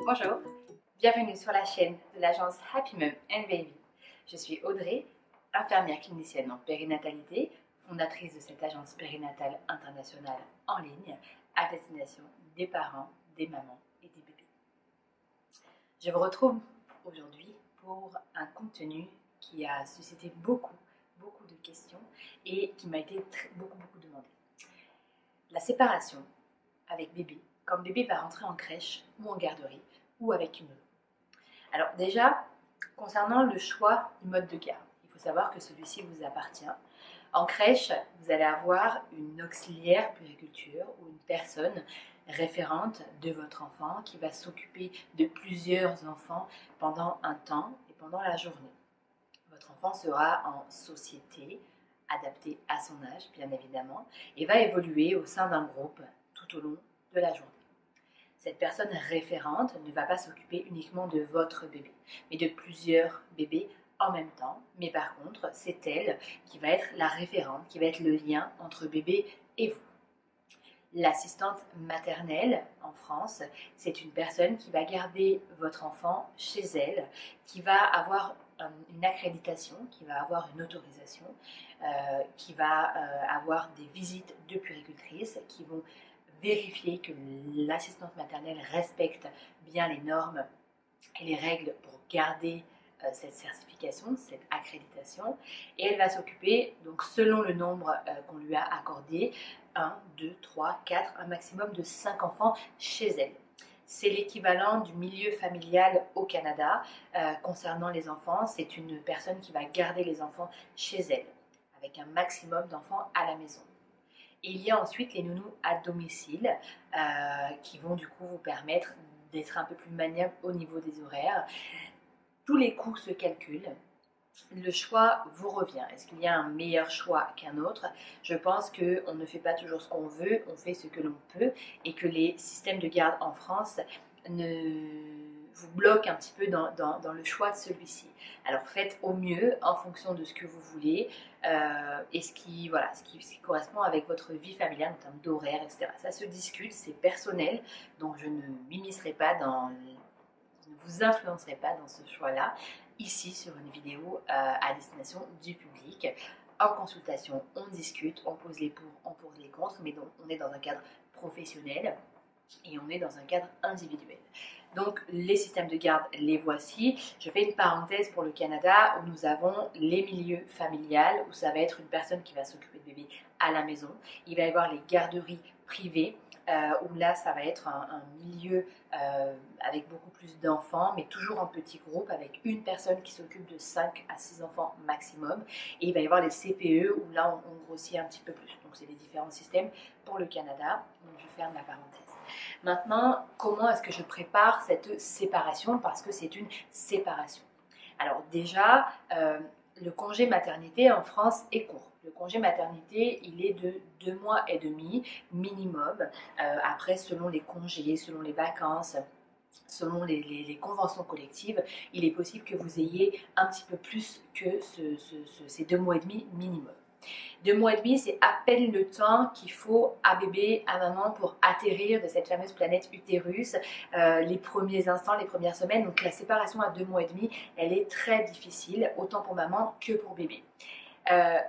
Bonjour, bienvenue sur la chaîne de l'agence Happy Mum and Baby. Je suis Audrey, infirmière clinicienne en périnatalité, fondatrice de cette agence périnatale internationale en ligne à destination des parents, des mamans et des bébés. Je vous retrouve aujourd'hui pour un contenu qui a suscité beaucoup de questions et qui m'a été beaucoup demandé. La séparation avec bébé, quand bébé va rentrer en crèche ou en garderie ou avec une nounou. Alors déjà, concernant le choix du mode de garde, il faut savoir que celui-ci vous appartient. En crèche, vous allez avoir une auxiliaire puériculture ou une personne référente de votre enfant qui va s'occuper de plusieurs enfants pendant un temps et pendant la journée. Votre enfant sera en société, adapté à son âge bien évidemment, et va évoluer au sein d'un groupe tout au long de la journée. Cette personne référente ne va pas s'occuper uniquement de votre bébé, mais de plusieurs bébés en même temps. Mais par contre, c'est elle qui va être la référente, qui va être le lien entre bébé et vous. L'assistante maternelle en France, c'est une personne qui va garder votre enfant chez elle, qui va avoir une accréditation, qui va avoir une autorisation, qui va avoir des visites de puéricultrices qui vont vérifier que l'assistante maternelle respecte bien les normes et les règles pour garder cette certification, cette accréditation, et elle va s'occuper, donc selon le nombre qu'on lui a accordé, 1, 2, 3, 4, un maximum de 5 enfants chez elle. C'est l'équivalent du milieu familial au Canada. Concernant les enfants, c'est une personne qui va garder les enfants chez elle, avec un maximum d'enfants à la maison. Et il y a ensuite les nounous à domicile qui vont du coup vous permettre d'être un peu plus maniable au niveau des horaires. Tous les coûts se calculent. Le choix vous revient. Est-ce qu'il y a un meilleur choix qu'un autre? Je pense qu'on ne fait pas toujours ce qu'on veut, on fait ce que l'on peut et que les systèmes de garde en France vous bloquent un petit peu dans le choix de celui-ci. Alors faites au mieux en fonction de ce que vous voulez et ce qui correspond avec votre vie familiale en termes d'horaire, etc. Ça se discute, c'est personnel, donc je ne m'immiscerai pas je ne vous influencerai pas dans ce choix-là, ici sur une vidéo à destination du public. En consultation, on discute, on pose les pour, on pose les contre, mais donc on est dans un cadre professionnel et on est dans un cadre individuel. Donc les systèmes de garde, les voici. Je fais une parenthèse pour le Canada où nous avons les milieux familiales, où ça va être une personne qui va s'occuper de bébé à la maison. Il va y avoir les garderies privées, où là ça va être un milieu avec beaucoup plus d'enfants, mais toujours en petits groupes, avec une personne qui s'occupe de 5 à 6 enfants maximum. Et il va y avoir les CPE, où là on grossit un petit peu plus. Donc c'est les différents systèmes pour le Canada. Donc je ferme la parenthèse. Maintenant, comment est-ce que je prépare cette séparation? Parce que c'est une séparation. Alors déjà, le congé maternité en France est court. Le congé maternité, il est de 2 mois et demi minimum. Après, selon les congés, selon les vacances, selon les conventions collectives, il est possible que vous ayez un petit peu plus que ces 2 mois et demi minimum. 2 mois et demi, c'est à peine le temps qu'il faut à bébé, à maman pour atterrir de cette fameuse planète utérus, les premiers instants, les premières semaines. Donc la séparation à 2 mois et demi, elle est très difficile, autant pour maman que pour bébé.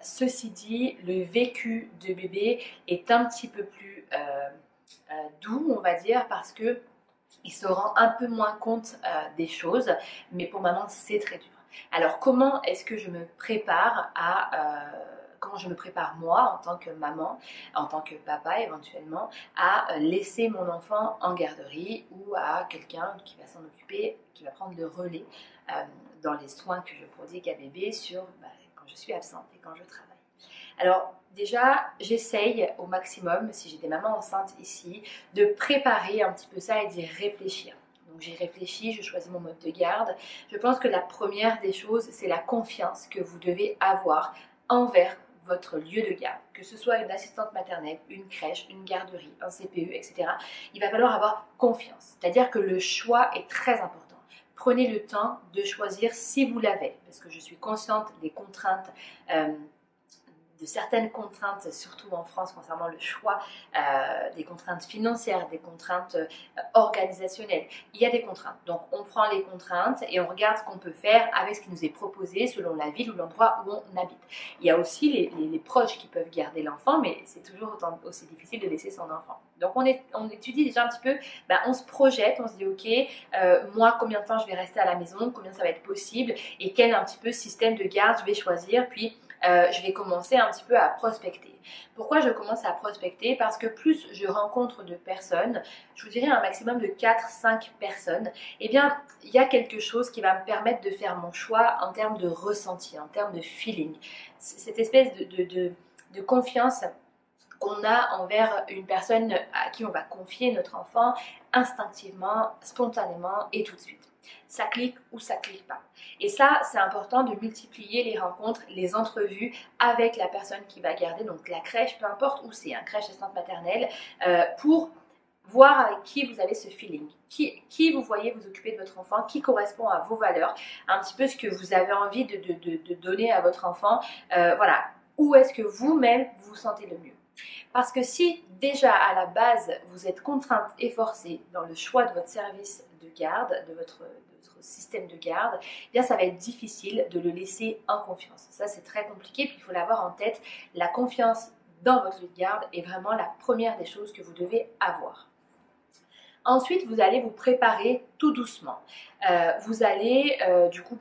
Ceci dit, le vécu de bébé est un petit peu plus doux, on va dire, parce que il se rend un peu moins compte des choses, mais pour maman, c'est très dur. Alors comment est-ce que je me prépare comment je me prépare moi en tant que maman, en tant que papa éventuellement, à laisser mon enfant en garderie ou à quelqu'un qui va s'en occuper, qui va prendre le relais dans les soins que je prodigue à bébé quand je suis absente et quand je travaille. Alors déjà, j'essaye au maximum, si j'ai des mamans enceintes ici, de préparer un petit peu ça et d'y réfléchir. Donc j'ai réfléchi, je choisis mon mode de garde. Je pense que la première des choses, c'est la confiance que vous devez avoir envers votre lieu de garde, que ce soit une assistante maternelle, une crèche, une garderie, un CPE, etc. Il va falloir avoir confiance, c'est-à-dire que le choix est très important. Prenez le temps de choisir si vous l'avez, parce que je suis consciente des contraintes certaines contraintes, surtout en France concernant le choix, des contraintes financières, des contraintes organisationnelles. Il y a des contraintes. Donc on prend les contraintes et on regarde ce qu'on peut faire avec ce qui nous est proposé selon la ville ou l'endroit où on habite. Il y a aussi les proches qui peuvent garder l'enfant, mais c'est toujours aussi difficile de laisser son enfant. Donc on étudie déjà un petit peu, on se projette, on se dit ok, moi combien de temps je vais rester à la maison, combien ça va être possible et quel un petit peu système de garde je vais choisir, puis je vais commencer un petit peu à prospecter. Pourquoi je commence à prospecter? Parce que plus je rencontre de personnes, je vous dirais un maximum de 4-5 personnes, eh bien il y a quelque chose qui va me permettre de faire mon choix en termes de ressenti, en termes de feeling. Cette espèce de confiance qu'on a envers une personne à qui on va confier notre enfant instinctivement, spontanément et tout de suite. Ça clique ou ça clique pas. Et ça, c'est important de multiplier les rencontres, les entrevues avec la personne qui va garder, donc la crèche, peu importe où c'est, crèche, assistante maternelle, pour voir avec qui vous avez ce feeling, qui vous voyez vous occuper de votre enfant, qui correspond à vos valeurs, un petit peu ce que vous avez envie de donner à votre enfant, voilà, où est-ce que vous-même vous sentez le mieux. Parce que si déjà à la base vous êtes contrainte et forcée dans le choix de votre service de garde, de votre système de garde, eh bien ça va être difficile de le laisser en confiance. Ça c'est très compliqué, puis il faut l'avoir en tête. La confiance dans votre lieu de garde est vraiment la première des choses que vous devez avoir. Ensuite, vous allez vous préparer tout doucement. Vous allez du coup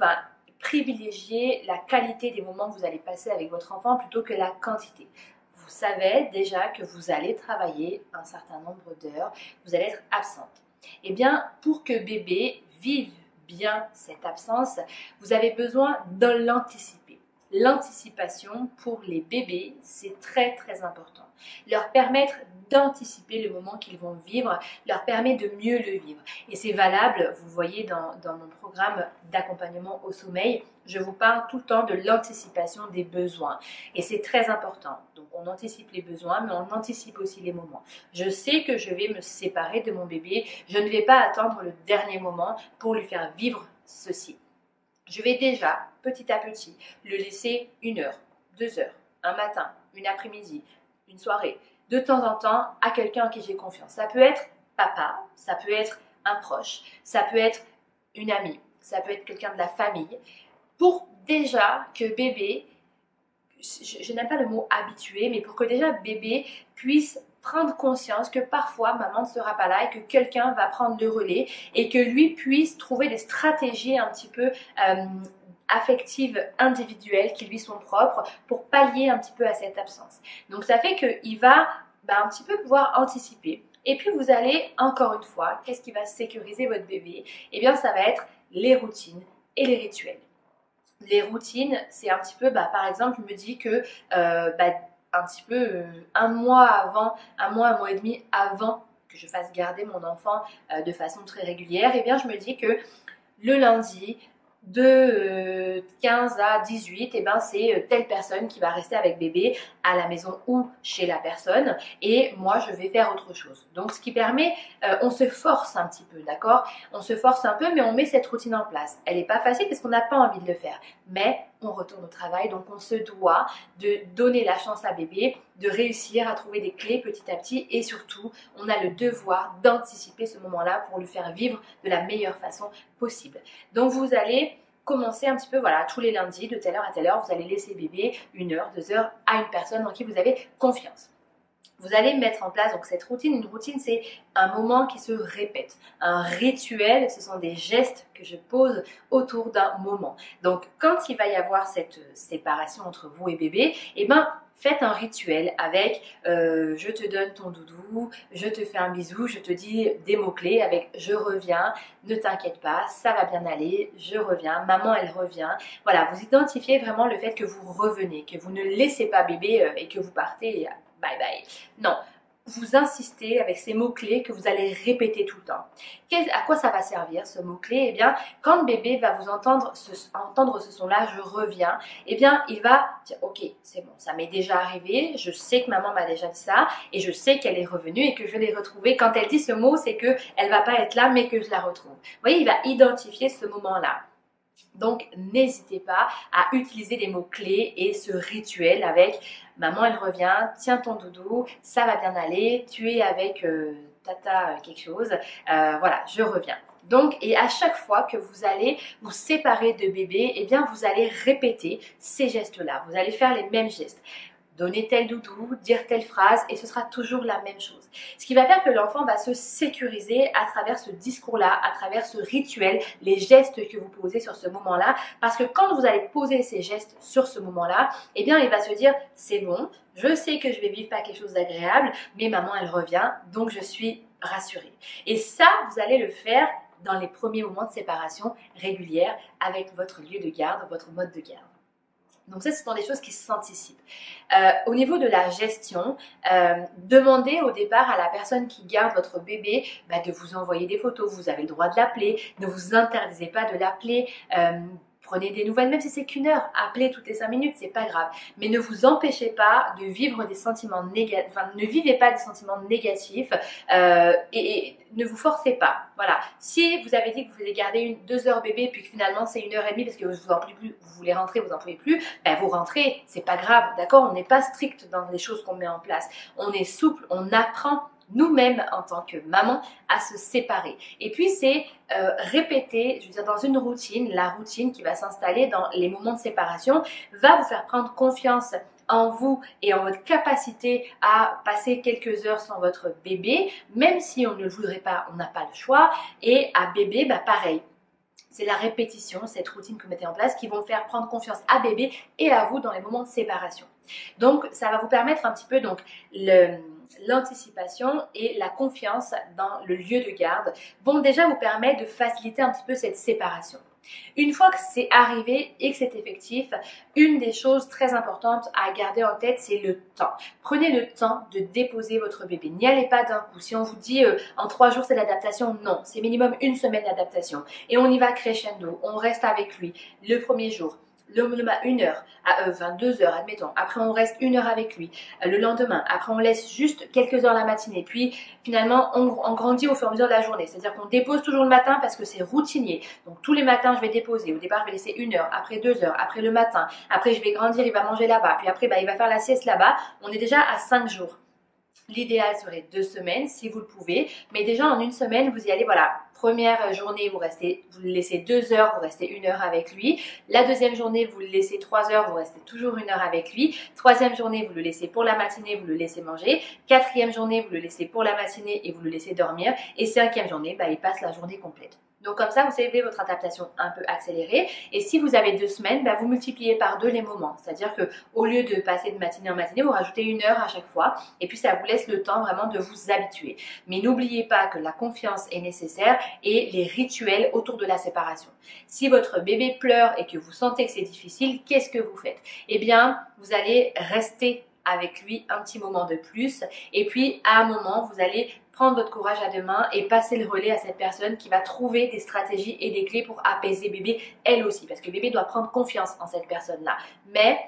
privilégier la qualité des moments que vous allez passer avec votre enfant plutôt que la quantité. Vous savez déjà que vous allez travailler un certain nombre d'heures, vous allez être absente. Eh bien, pour que bébé vive bien cette absence, vous avez besoin de l'anticiper. L'anticipation pour les bébés, c'est très très important. Leur permettre d'anticiper le moment qu'ils vont vivre, leur permet de mieux le vivre. Et c'est valable, vous voyez dans mon programme d'accompagnement au sommeil, je vous parle tout le temps de l'anticipation des besoins. Et c'est très important. Donc on anticipe les besoins, mais on anticipe aussi les moments. Je sais que je vais me séparer de mon bébé, je ne vais pas attendre le dernier moment pour lui faire vivre ceci. Je vais déjà, petit à petit, le laisser 1 heure, 2 heures, un matin, une après-midi, une soirée, de temps en temps, à quelqu'un en qui j'ai confiance. Ça peut être papa, ça peut être un proche, ça peut être une amie, ça peut être quelqu'un de la famille, pour déjà que bébé, je n'aime pas le mot habitué, mais pour que déjà bébé puisse prendre conscience que parfois maman ne sera pas là et que quelqu'un va prendre le relais et que lui puisse trouver des stratégies un petit peu affectives, individuelles qui lui sont propres pour pallier un petit peu à cette absence. Donc ça fait qu'il va un petit peu pouvoir anticiper. Et puis vous allez, encore une fois, qu'est-ce qui va sécuriser votre bébé? Eh bien ça va être les routines et les rituels. Les routines, c'est un petit peu, par exemple, je me dis que un petit peu un mois, un mois et demi avant que je fasse garder mon enfant de façon très régulière, eh bien je me dis que le lundi, de 15 à 18, c'est telle personne qui va rester avec bébé à la maison ou chez la personne et moi je vais faire autre chose. Donc ce qui permet, on se force un petit peu, d'accord? On se force un peu mais on met cette routine en place. Elle n'est pas facile parce qu'on n'a pas envie de le faire, mais on retourne au travail, donc on se doit de donner la chance à bébé, de réussir à trouver des clés petit à petit et surtout on a le devoir d'anticiper ce moment-là pour le faire vivre de la meilleure façon possible. Donc vous allez commencer un petit peu, voilà, tous les lundis, de telle heure à telle heure, vous allez laisser bébé 1 heure, 2 heures à une personne en qui vous avez confiance. Vous allez mettre en place donc cette routine. Une routine, c'est un moment qui se répète. Un rituel, ce sont des gestes que je pose autour d'un moment. Donc, quand il va y avoir cette séparation entre vous et bébé, faites un rituel avec je te donne ton doudou, je te fais un bisou, je te dis des mots-clés avec je reviens, ne t'inquiète pas, ça va bien aller, je reviens, maman elle revient. Voilà, vous identifiez vraiment le fait que vous revenez, que vous ne laissez pas bébé et que vous partez bye bye. Non, vous insistez avec ces mots-clés que vous allez répéter tout le temps. À quoi ça va servir ce mot-clé? Eh bien, quand bébé va vous entendre ce son-là, je reviens, eh bien, il va dire, ok, c'est bon, ça m'est déjà arrivé, je sais que maman m'a déjà dit ça, et je sais qu'elle est revenue et que je l'ai retrouvée. Quand elle dit ce mot, c'est qu'elle ne va pas être là, mais que je la retrouve. Vous voyez, il va identifier ce moment-là. Donc, n'hésitez pas à utiliser des mots-clés et ce rituel avec maman, elle revient, tiens ton doudou, ça va bien aller, tu es avec tata quelque chose, voilà, je reviens. Donc, et à chaque fois que vous allez vous séparer de bébé, eh bien, vous allez répéter ces gestes-là. Vous allez faire les mêmes gestes. Donner tel doudou, dire telle phrase et ce sera toujours la même chose. Ce qui va faire que l'enfant va se sécuriser à travers ce discours-là, à travers ce rituel, les gestes que vous posez sur ce moment-là. Parce que quand vous allez poser ces gestes sur ce moment-là, eh bien il va se dire c'est bon, je sais que je vais vivre pas quelque chose d'agréable, mais maman elle revient, donc je suis rassurée. Et ça, vous allez le faire dans les premiers moments de séparation régulière avec votre lieu de garde, votre mode de garde. Donc ça, ce sont des choses qui s'anticipent. Au niveau de la gestion, demandez au départ à la personne qui garde votre bébé de vous envoyer des photos. Vous avez le droit de l'appeler. Ne vous interdisez pas de l'appeler. Prenez des nouvelles, même si c'est qu'une heure. Appelez toutes les 5 minutes, c'est pas grave. Mais ne vous empêchez pas de vivre des sentiments négatifs. Enfin, ne vivez pas des sentiments négatifs et ne vous forcez pas. Voilà. Si vous avez dit que vous voulez garder 2 heures bébé, puis que finalement c'est 1h30 parce que vous en pouvez plus, vous voulez rentrer, vous en pouvez plus, vous rentrez. C'est pas grave, d'accord? On n'est pas strict dans les choses qu'on met en place. On est souple, on apprend nous-mêmes en tant que maman à se séparer. Et puis c'est répéter, je veux dire dans une routine, la routine qui va s'installer dans les moments de séparation va vous faire prendre confiance en vous et en votre capacité à passer quelques heures sans votre bébé, même si on ne le voudrait pas, on n'a pas le choix. Et à bébé, pareil. C'est la répétition, cette routine que vous mettez en place qui vont faire prendre confiance à bébé et à vous dans les moments de séparation. Donc, ça va vous permettre un petit peu donc l'anticipation et la confiance dans le lieu de garde vont déjà vous permettre de faciliter un petit peu cette séparation. Une fois que c'est arrivé et que c'est effectif, une des choses très importantes à garder en tête, c'est le temps. Prenez le temps de déposer votre bébé. N'y allez pas d'un coup. Si on vous dit en 3 jours c'est l'adaptation, non. C'est minimum 1 semaine d'adaptation. Et on y va crescendo. On reste avec lui le premier jour. Le 1 heure, 22 heures, admettons. Après, on reste 1 heure avec lui. Le lendemain, après, on laisse juste quelques heures la matinée. Puis, finalement, on grandit au fur et à mesure de la journée. C'est-à-dire qu'on dépose toujours le matin parce que c'est routinier. Donc, tous les matins, je vais déposer. Au départ, je vais laisser 1 heure, après 2 heures, après le matin. Après, je vais grandir, il va manger là-bas. Puis après, il va faire la sieste là-bas. On est déjà à 5 jours. L'idéal serait 2 semaines si vous le pouvez, mais déjà en 1 semaine, vous y allez, voilà, première journée, vous le laissez 2 heures, vous restez 1 heure avec lui. La deuxième journée, vous le laissez 3 heures, vous restez toujours 1 heure avec lui. Troisième journée, vous le laissez pour la matinée, vous le laissez manger. Quatrième journée, vous le laissez pour la matinée et vous le laissez dormir. Et cinquième journée, il passe la journée complète. Donc comme ça, vous savez votre adaptation un peu accélérée. Et si vous avez 2 semaines, vous multipliez par 2 les moments. C'est-à-dire que au lieu de passer de matinée en matinée, vous rajoutez 1 heure à chaque fois. Et puis ça vous laisse le temps vraiment de vous habituer. Mais n'oubliez pas que la confiance est nécessaire et les rituels autour de la séparation. Si votre bébé pleure et que vous sentez que c'est difficile, qu'est-ce que vous faites? Eh bien, vous allez rester avec lui un petit moment de plus. Et puis, à un moment, vous allez prendre votre courage à 2 mains et passer le relais à cette personne qui va trouver des stratégies et des clés pour apaiser bébé, elle aussi. Parce que bébé doit prendre confiance en cette personne-là. Mais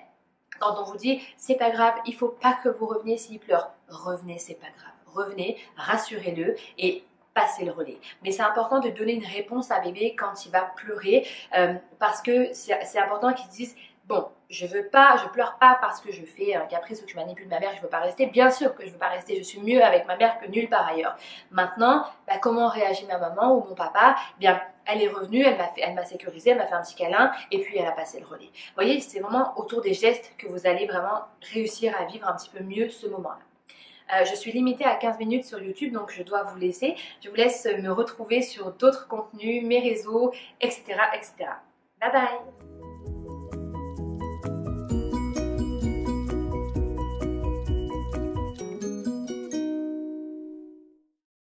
quand on vous dit, c'est pas grave, il faut pas que vous reveniez s'il pleure. Revenez, c'est pas grave. Revenez, rassurez-le et passer le relais. Mais c'est important de donner une réponse à bébé quand il va pleurer parce que c'est important qu'il se dise, bon, je pleure pas parce que je fais un caprice ou que je manipule ma mère, je veux pas rester. Bien sûr que je veux pas rester, je suis mieux avec ma mère que nulle part ailleurs. Maintenant, comment réagit ma maman ou mon papa? Bien, elle est revenue, elle m'a sécurisé, elle m'a fait un petit câlin et puis elle a passé le relais. Vous voyez, c'est vraiment autour des gestes que vous allez vraiment réussir à vivre un petit peu mieux ce moment-là. Je suis limitée à 15 minutes sur YouTube, donc je dois vous laisser. Je vous laisse me retrouver sur d'autres contenus, mes réseaux, etc., etc. Bye bye!